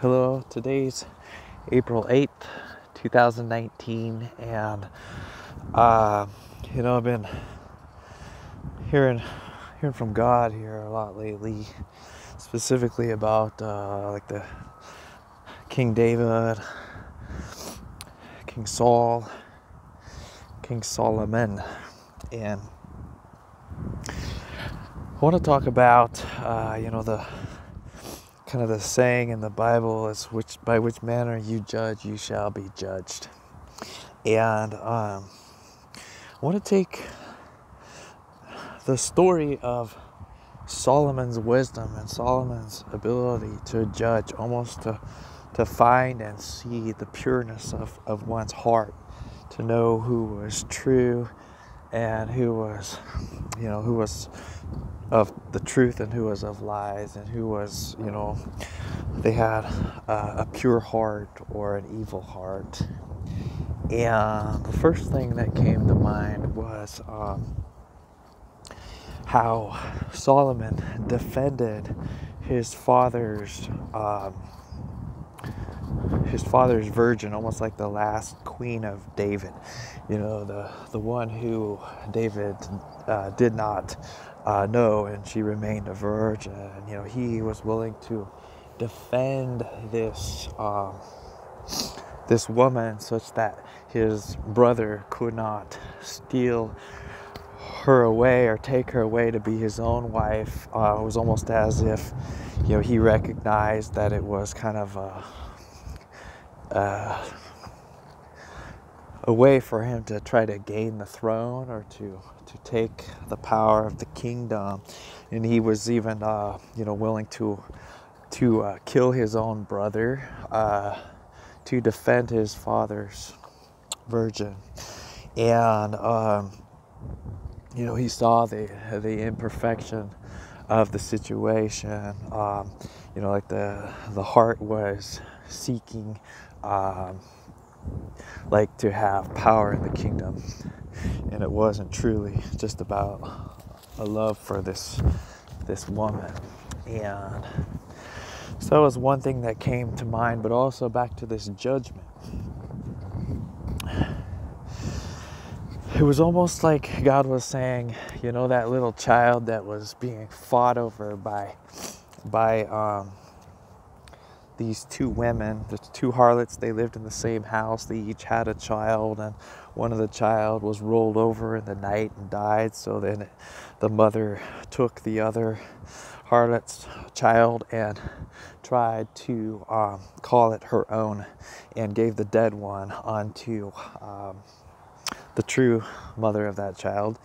Hello, today's April 8th, 2019, and I've been hearing from God here a lot lately, specifically about like the King David, King Saul, King Solomon, and I want to talk about the kind of the saying in the Bible is by which manner you judge, you shall be judged. And I want to take the story of Solomon's wisdom and Solomon's ability to judge, almost to find and see the pureness of one's heart, to know who was true and who was of the truth and who was of lies, and who was, they had a pure heart or an evil heart. And the first thing that came to mind was how Solomon defended his father's virgin, almost like the last queen of David. The one who David did not know, and she remained a virgin. And he was willing to defend this woman, such that his brother could not steal her away or take her away to be his own wife. It was almost as if he recognized that it was kind of a way for him to try to gain the throne, or to take the power of the kingdom. And he was even willing to kill his own brother to defend his father's virgin. And he saw the imperfection of the situation. Like the heart was seeking like to have power in the kingdom, and it wasn't truly just about a love for this woman. And so that was one thing that came to mind, but also back to this judgment. It was almost like God was saying, that little child that was being fought over by these two women, the two harlots. They lived in the same house. They each had a child, and one of the child was rolled over in the night and died. So then the mother took the other harlot's child and tried to call it her own, and gave the dead one onto the true mother of that child.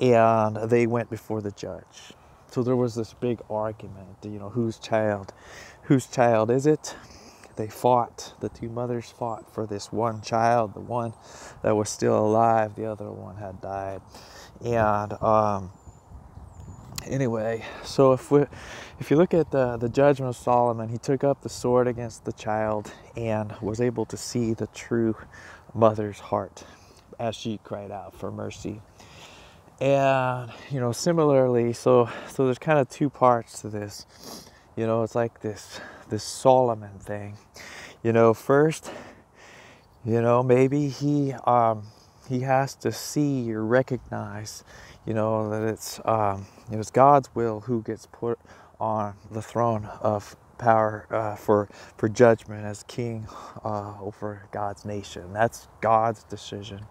And they went before the judge. So there was this big argument, whose child is it? They fought, the two mothers fought for this one child, the one that was still alive, the other one had died. And anyway, so if you look at the judgment of Solomon, he took up the sword against the child and was able to see the true mother's heart as she cried out for mercy. And similarly, so there's kind of two parts to this. It's like this Solomon thing. First, maybe he has to see or recognize, that it was God's will who gets put on the throne of power for judgment as king over God's nation. That's God's decision.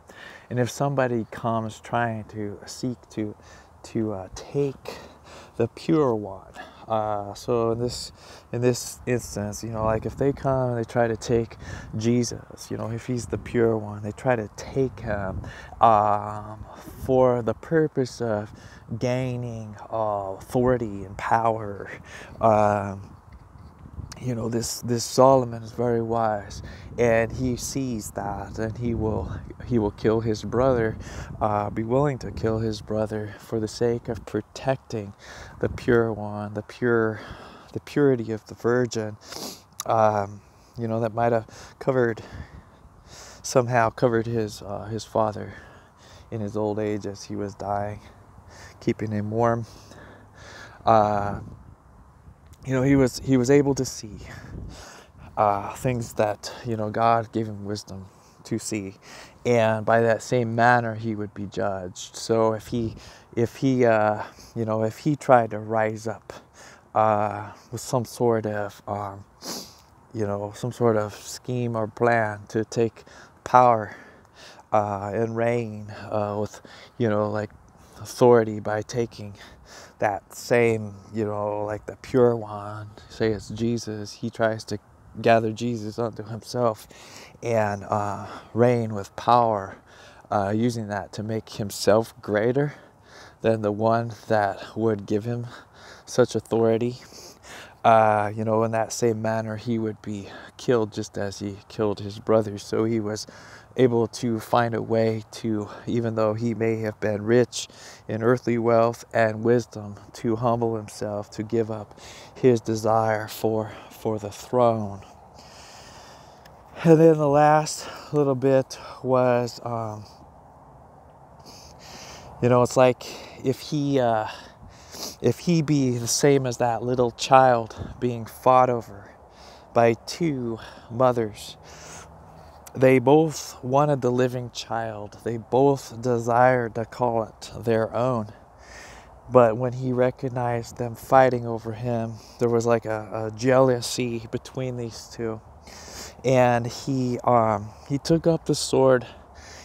And if somebody comes trying to seek to take the pure one, so in this instance, like if they come and they try to take Jesus, if he's the pure one, they try to take him for the purpose of gaining authority and power. This Solomon is very wise, and he sees that, and he will kill his brother, be willing to kill his brother for the sake of protecting the pure one, the purity of the virgin. That might have somehow covered his father in his old age as he was dying, keeping him warm. He was able to see things that, God gave him wisdom to see, and by that same manner he would be judged. So if he tried to rise up with some sort of scheme or plan to take power and reign with like authority, by taking that same, like the pure one, say it's Jesus, he tries to gather Jesus unto himself and reign with power, using that to make himself greater than the one that would give him such authority. In that same manner, he would be killed just as he killed his brothers. So he was able to find a way to, even though he may have been rich in earthly wealth and wisdom, to humble himself, to give up his desire for the throne. And then the last little bit was, it's like if he be the same as that little child being fought over by two mothers. They both wanted the living child. They both desired to call it their own. But when he recognized them fighting over him, there was like a jealousy between these two. And he took up the sword.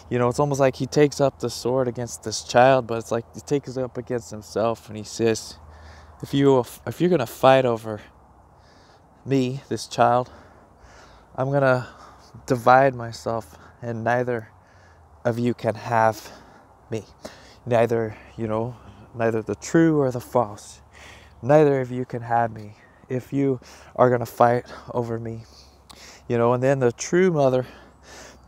It's almost like he takes up the sword against this child, but it's like he takes it up against himself, and he says, if you're gonna fight over me, this child, I'm gonna divide myself, and neither of you can have me. Neither the true or the false. Neither of you can have me if you are gonna fight over me. And then the true mother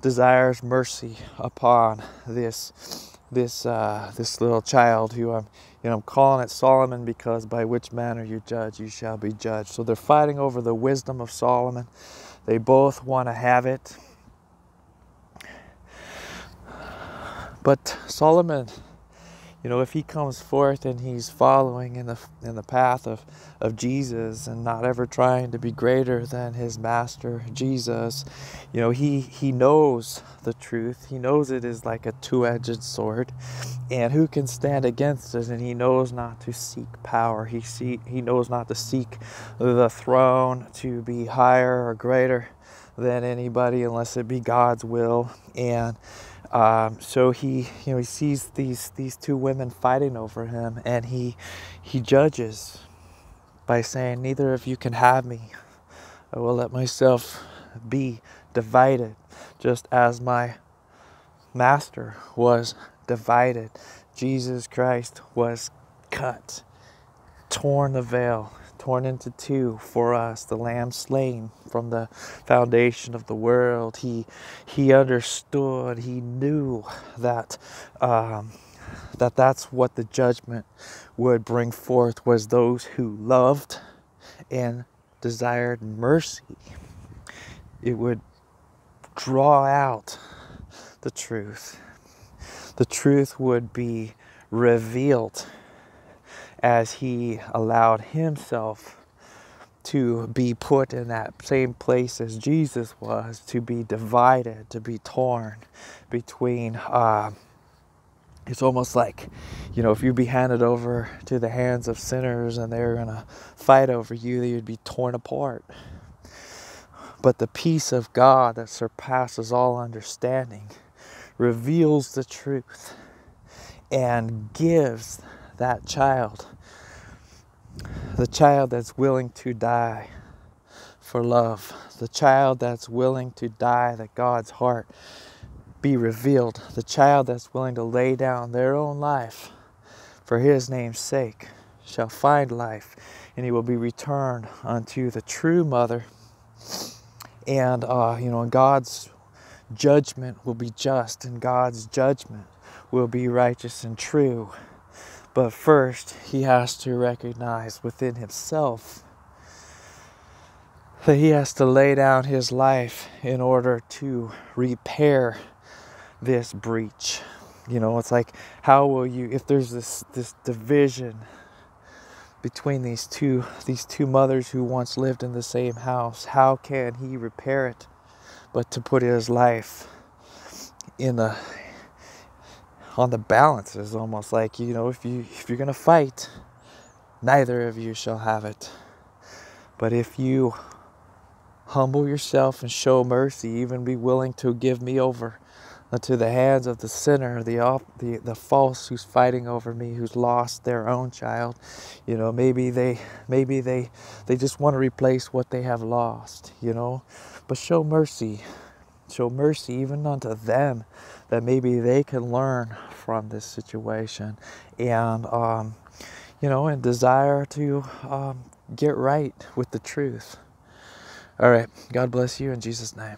desires mercy upon this little child, who I'm calling it Solomon, because by which manner you judge, you shall be judged. So they're fighting over the wisdom of Solomon. They both want to have it. But Solomon, if he comes forth and he's following in the path of Jesus, and not ever trying to be greater than his master Jesus, he knows the truth. He knows it is like a two-edged sword, and who can stand against it? And he knows not to seek power. He knows not to seek the throne to be higher or greater than anybody, unless it be God's will. And so he sees these two women fighting over him, and he judges by saying, neither of you can have me. I will let myself be divided, just as my master was divided. Jesus Christ was cut, torn the veil, torn into two for us, the Lamb slain from the foundation of the world. He understood, he knew that that's what the judgment would bring forth, was those who loved and desired mercy. It would draw out the truth. The truth would be revealed as he allowed himself to be put in that same place as Jesus was, to be divided, to be torn between. It's almost like, if you be handed over to the hands of sinners and they're going to fight over you, you'd be torn apart. But the peace of God that surpasses all understanding reveals the truth and gives that child, the child that's willing to die for love, the child that's willing to die that God's heart be revealed, the child that's willing to lay down their own life for his name's sake shall find life, and he will be returned unto the true mother. And God's judgment will be just, and God's judgment will be righteous and true. But first, he has to recognize within himself that he has to lay down his life in order to repair this breach. It's like, how will you, if there's this division between these two mothers who once lived in the same house. How can he repair it but to put his life in the on the balance? Is almost like, if you're gonna fight, neither of you shall have it. But if you humble yourself and show mercy, even be willing to give me over into the hands of the sinner, the false who's fighting over me, who's lost their own child. Maybe they just want to replace what they have lost, But show mercy even unto them, that maybe they can learn from this situation, and and desire to get right with the truth. All right. God bless you in Jesus' name.